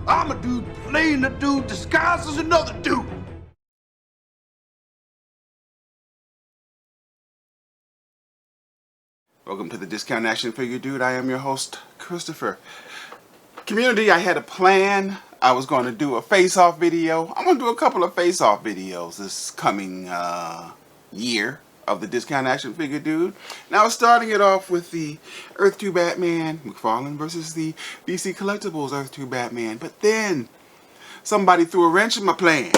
I'm a dude playing a dude disguised as another dude. Welcome to the Discount Action Figure Dude. I am your host, Christopher. Community, I had a plan. I was going to do a face-off video. I'm going to do a couple of face-off videos this coming year of the Discount Action Figure Dude. Now, starting it off with the Earth 2 Batman, McFarlane versus the DC Collectibles Earth 2 Batman. But then, somebody threw a wrench in my plan.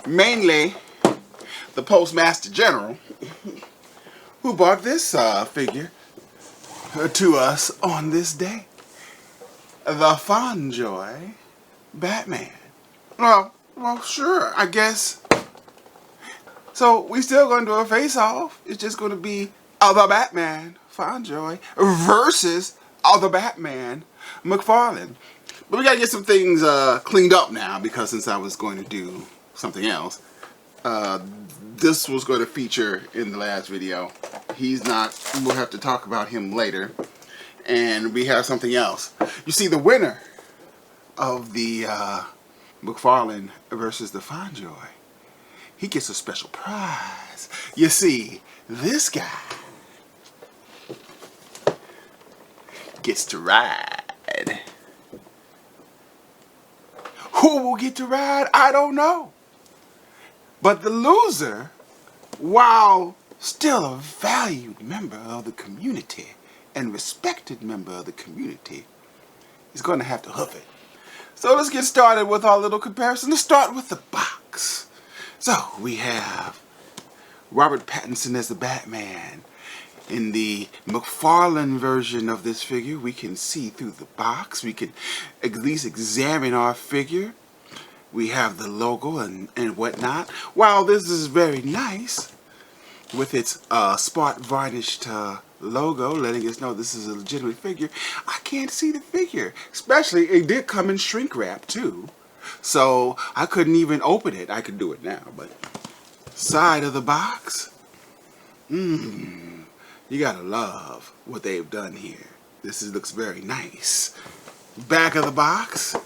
Mainly, the Postmaster General, who bought this figure to us on this day. The Fondjoy Batman. Well, sure, I guess. So, we still going to do a face-off. It's just going to be the Batman, Fondjoy, versus the Batman, McFarlane. But we got to get some things cleaned up now, because since I was going to do something else, this was going to feature in the last video. He's not. We'll have to talk about him later. And we have something else. You see, the winner of the McFarlane versus the Fondjoy, he gets a special prize. You see, this guy gets to ride. Who will get to ride? I don't know. But the loser, while still a valued member of the community and respected member of the community, is going to have to hoof it. So let's get started with our little comparison. Let's start with the box. So we have Robert Pattinson as the Batman. In the McFarlane version of this figure, we can see through the box. We can at least examine our figure. We have the logo and whatnot. While this is very nice, with its spot varnished logo, letting us know this is a legitimate figure, I can't see the figure. Especially, it did come in shrink wrap too. So, I couldn't even open it. I could do it now, but side of the box, you gotta love what they've done here. Looks very nice. Back of the box,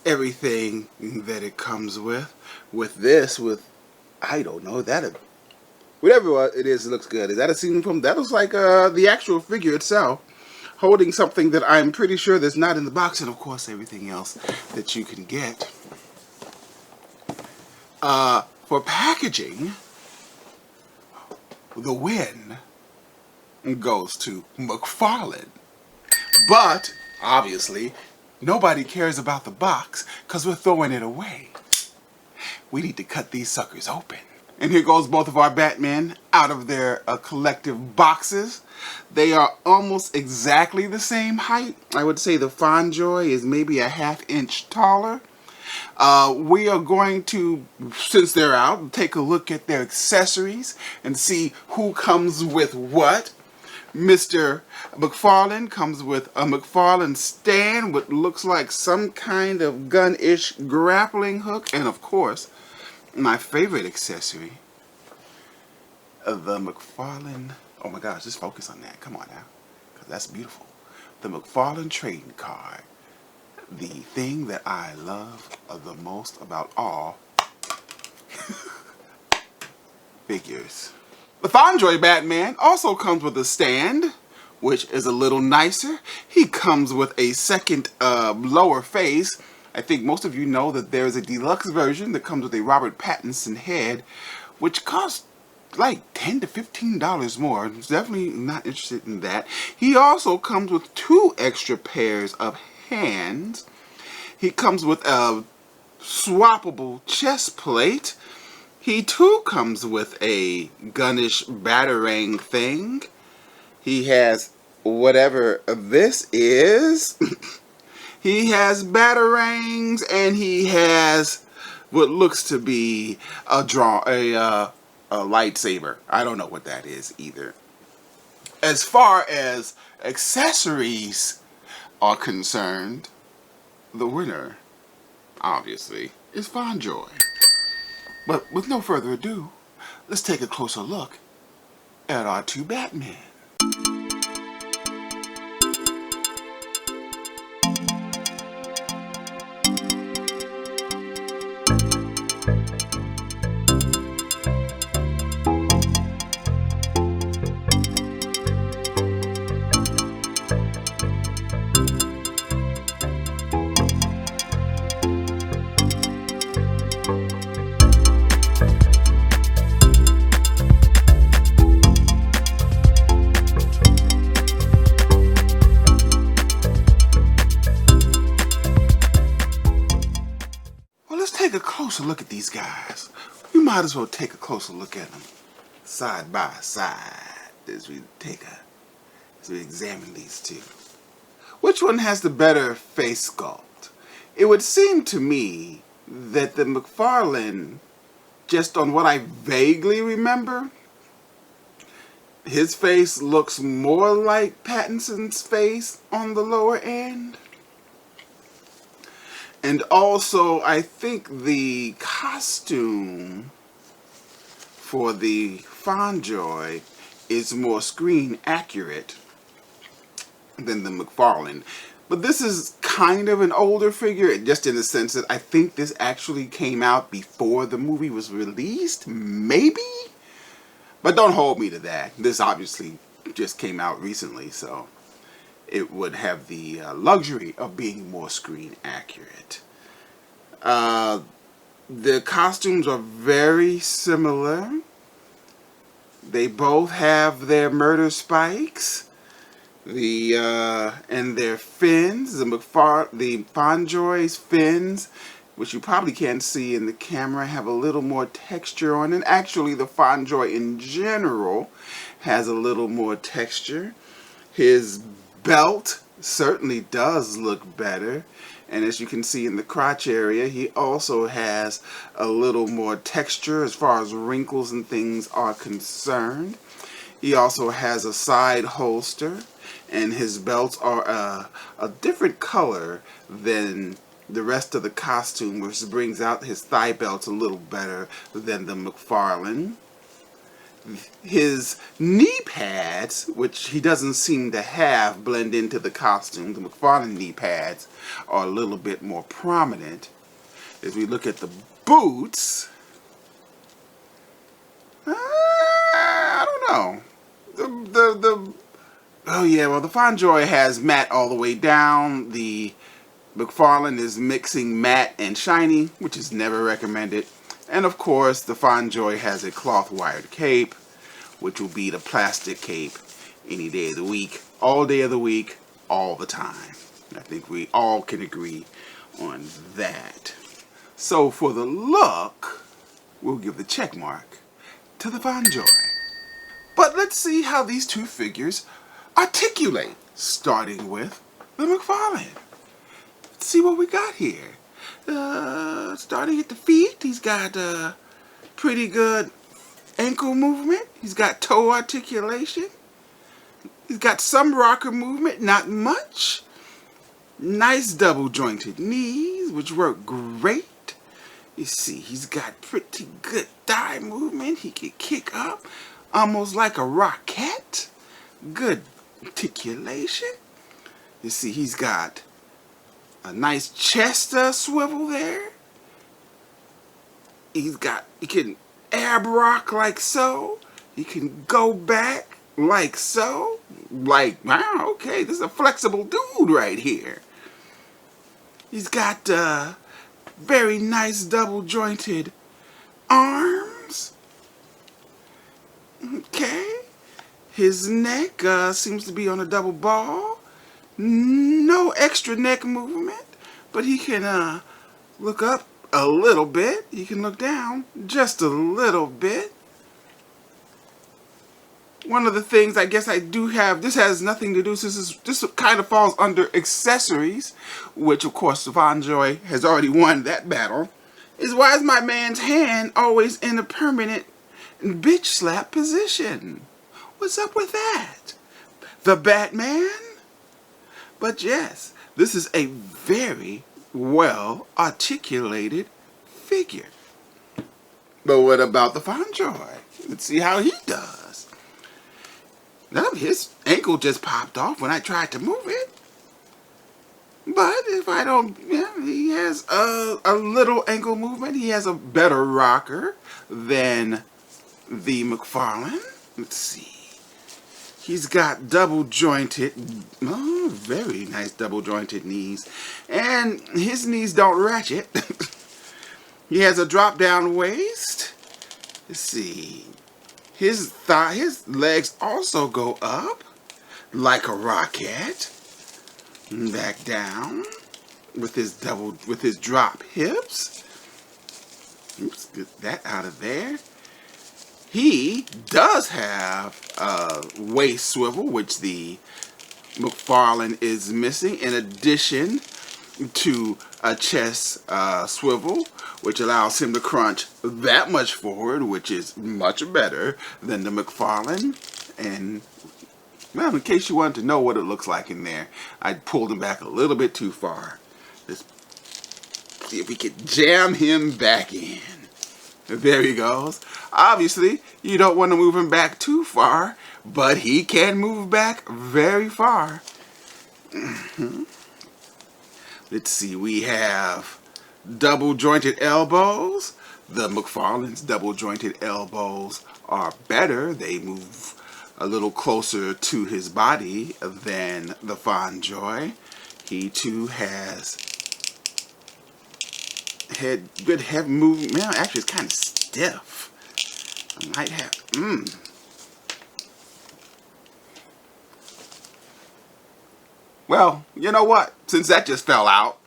everything that it comes with I don't know, whatever it is, it looks good. Is that a scene from? That looks like the actual figure itself, holding something that I'm pretty sure that's not in the box, and of course everything else that you can get. For packaging, the win goes to McFarlane. But, obviously, nobody cares about the box because we're throwing it away. We need to cut these suckers open. And here goes both of our Batmen out of their collective boxes. They are almost exactly the same height. I would say the Fondjoy is maybe a ½ inch taller. We are going to, since they're out, take a look at their accessories and see who comes with what. Mr. McFarlane comes with a McFarlane stand, what looks like some kind of gun-ish grappling hook, and of course, my favorite accessory, the McFarlane, oh my gosh, just focus on that, come on now, because that's beautiful. The McFarlane trading card, the thing that I love the most about all figures. The Fondjoy Batman also comes with a stand, which is a little nicer. He comes with a second lower face. I think most of you know that there's a deluxe version that comes with a Robert Pattinson head, which costs like $10 to $15 more. I'm definitely not interested in that. He also comes with 2 extra pairs of hands. He comes with a swappable chest plate. He too comes with a gunnish batarang thing. He has whatever this is. He has batarangs, and he has what looks to be a lightsaber. I don't know what that is either. As far as accessories are concerned, the winner, obviously, is Fondjoy. But with no further ado, let's take a closer look at our 2 Batmen. take a closer look at these guys. We might as well take a closer look at them side by side as we examine these two. Which one has the better face sculpt? It would seem to me that the McFarlane, just on what I vaguely remember, his face looks more like Pattinson's face on the lower end. And also, I think the costume for the Fondjoy is more screen accurate than the McFarlane. But this is kind of an older figure, just in the sense that I think this actually came out before the movie was released, maybe? But don't hold me to that. This obviously just came out recently, so it would have the luxury of being more screen accurate. The costumes are very similar. They both have their murder spikes, and their fins. The Fondjoy's fins, which you probably can't see in the camera, have a little more texture on it. Actually, the Fondjoy in general has a little more texture. His belt certainly does look better. And as you can see in the crotch area, he also has a little more texture as far as wrinkles and things are concerned. He also has a side holster, and his belts are a different color than the rest of the costume, which brings out his thigh belts a little better than the McFarlane. His knee pads, which he doesn't seem to have, blend into the costume. The McFarlane knee pads are a little bit more prominent. As we look at the boots, I don't know. Oh yeah, well, the Fondjoy has matte all the way down. The McFarlane is mixing matte and shiny, which is never recommended. And of course, the Fondjoy has a cloth wired cape, which will be the plastic cape any day of the week, all day of the week, all the time. I think we all can agree on that. So for the look, we'll give the check mark to the Fondjoy. But let's see how these two figures articulate, starting with the McFarlane. Let's see what we got here. Starting at the feet, he's got pretty good ankle movement. He's got toe articulation. He's got some rocker movement, not much. Nice double jointed knees, which work great. You see, he's got pretty good thigh movement. He can kick up almost like a rocket. Good articulation. You see, he's got a nice chest swivel there. He can ab rock like so. He can go back like so. Like, wow, okay, this is a flexible dude right here. He's got very nice double jointed arms. Okay. His neck seems to be on a double ball. No extra neck movement, but he can look up a little bit. He can look down just a little bit. One of the things I guess I do have, this has nothing to do, this kind of falls under accessories, which of course Fondjoy has already won that battle, is why is my man's hand always in a permanent bitch slap position? What's up with that? The Batman? But yes, this is a very well articulated figure. But what about the Fondjoy? Let's see how he does. Now, his ankle just popped off when I tried to move it. But if I don't, yeah, he has a little ankle movement. He has a better rocker than the McFarlane. Let's see. He's got double jointed, very nice double jointed knees. And his knees don't ratchet. He has a drop down waist. Let's see. His legs also go up like a rocket. Back down with his drop hips. Oops, get that out of there. He does have a waist swivel, which the McFarlane is missing, in addition to a chest swivel, which allows him to crunch that much forward, which is much better than the McFarlane. And well, in case you wanted to know what it looks like in there, I pulled him back a little bit too far. Let's see if we could jam him back in. There he goes. Obviously, you don't want to move him back too far, but he can move back very far. Let's see, we have double jointed elbows. The McFarlane's double jointed elbows are better. They move a little closer to his body than the Fondjoy. He too has good head movement. Man, actually it's kind of stiff. I might have, Well, you know what? Since that just fell out,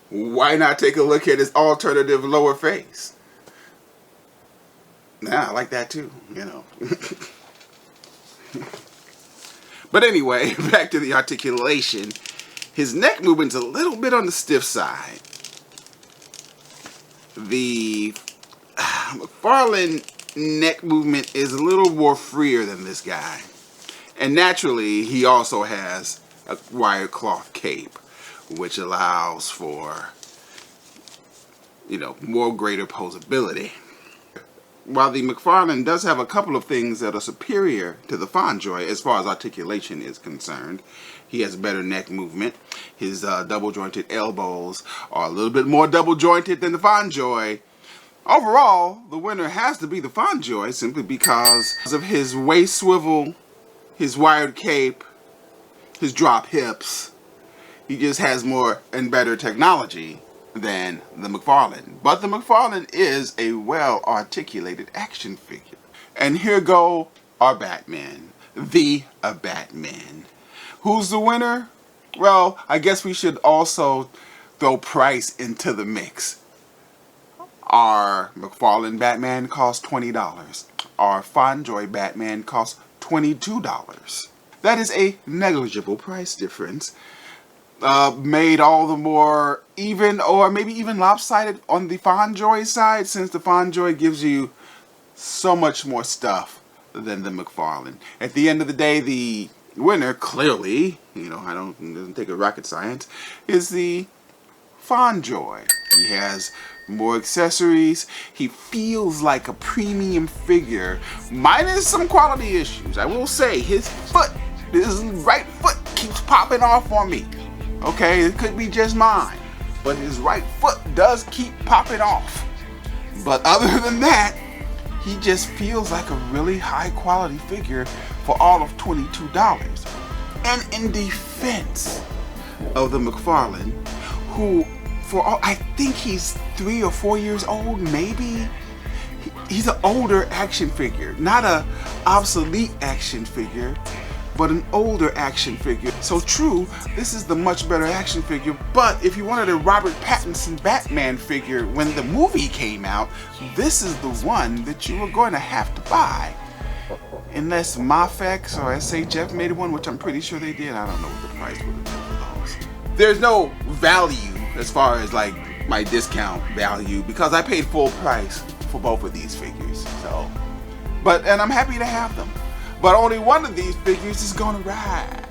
why not take a look at his alternative lower face? Nah, I like that too, you know. But anyway, back to the articulation. His neck movement's a little bit on the stiff side. The McFarlane neck movement is a little more freer than this guy. And naturally, he also has a wired cloth cape, which allows for, you know, more greater posability. While the McFarlane does have a couple of things that are superior to the Fondjoy as far as articulation is concerned, he has better neck movement. His double jointed elbows are a little bit more double jointed than the Fondjoy. Overall, the winner has to be the Fondjoy simply because of his waist swivel, his wired cape, his drop hips. He just has more and better technology than the McFarlane. But the McFarlane is a well-articulated action figure. And here go our Batman, the Batman. Who's the winner? Well, I guess we should also throw price into the mix. Our McFarlane Batman costs $20. Our Fondjoy Batman costs $22. That is a negligible price difference. Made all the more even, or maybe even lopsided on the Fondjoy side, since the Fondjoy gives you so much more stuff than the McFarlane. At the end of the day, the winner, clearly, you know, it doesn't take a rocket science, is the Fondjoy. He has more accessories. He feels like a premium figure, minus some quality issues. I will say, his right foot keeps popping off on me. Okay, it could be just mine, but his right foot does keep popping off. But other than that, he just feels like a really high quality figure for all of $22. And in defense of the McFarlane, who I think he's 3 or 4 years old, maybe. He's an older action figure, not a obsolete action figure, but an older action figure. So true, this is the much better action figure, but if you wanted a Robert Pattinson Batman figure when the movie came out, this is the one that you were going to have to buy. Unless Mafex or SHF made one, which I'm pretty sure they did. I don't know what the price would have been for those. There's no value as far as like my discount value because I paid full price for both of these figures. So, and I'm happy to have them. But only one of these figures is gonna ride.